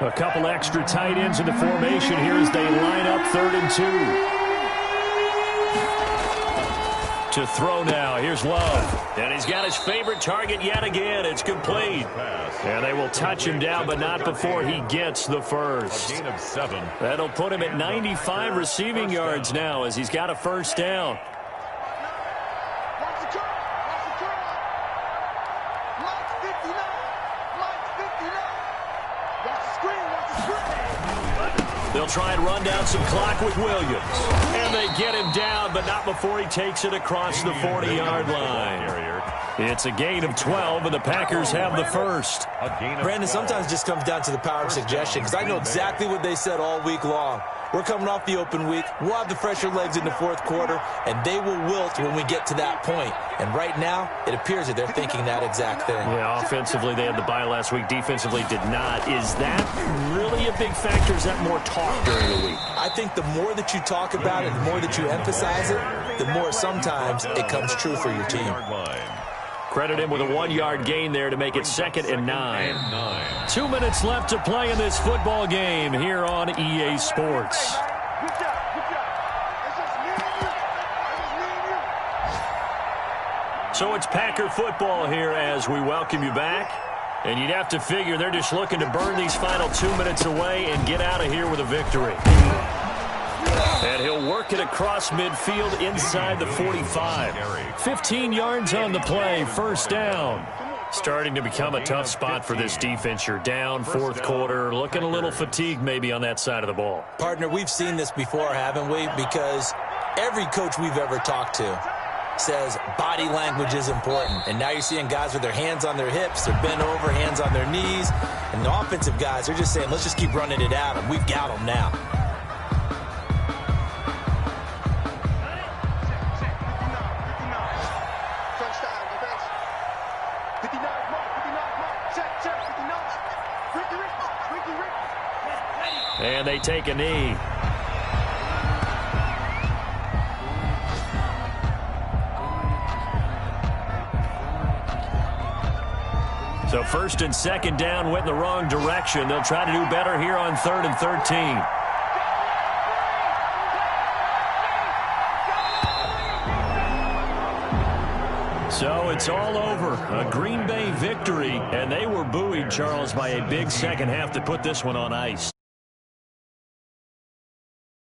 A couple extra tight ends in the formation here as they line up 3rd and 2. To throw now. Here's Love. And he's got his favorite target yet again. It's complete. And they will touch him down, but not before he gets the first. A gain of 7. That'll put him at 95 receiving yards now as he's got a first down. Watch the curl. Watch the curl. Mike 59. Mike 59. Watch the screen. Watch the screen. They'll try and run down some clock with Williams. And they get him down, but not before he takes it across the 40-yard line. It's a gain of 12, and the Packers have the first. Brandon, sometimes it just comes down to the power of suggestion, because I know exactly what they said all week long. We're coming off the open week. We'll have the fresher legs in the fourth quarter, and they will wilt when we get to that point. And right now, it appears that they're thinking that exact thing. Yeah, offensively, they had the bye last week. Defensively, did not. Is that really a big factor? Is that more talk during the week? I think the more that you talk about it, the more that you emphasize it, the more sometimes it comes true for your team. Credit him with a 1-yard gain there to make it 2nd and 9. 2 minutes left to play in this football game here on EA Sports. Good job. Good job. It's just me and you. It's just me and you. So it's Packer football here as we welcome you back. And you'd have to figure they're just looking to burn these final 2 minutes away and get out of here with a victory. And he'll work it across midfield inside the 45. 15 yards on the play, first down. Starting to become a tough spot for this defense. You're down, fourth quarter, looking a little fatigued maybe on that side of the ball. Partner, we've seen this before, haven't we? Because every coach we've ever talked to says body language is important. And now you're seeing guys with their hands on their hips, they're bent over, hands on their knees. And the offensive guys, they're just saying, let's just keep running it at them. We've got them now. And they take a knee. So 1st and 2nd down went in the wrong direction. They'll try to do better here on 3rd and 13. So it's all over. A Green Bay victory, and they were buoyed, Charles, by a big second half to put this one on ice.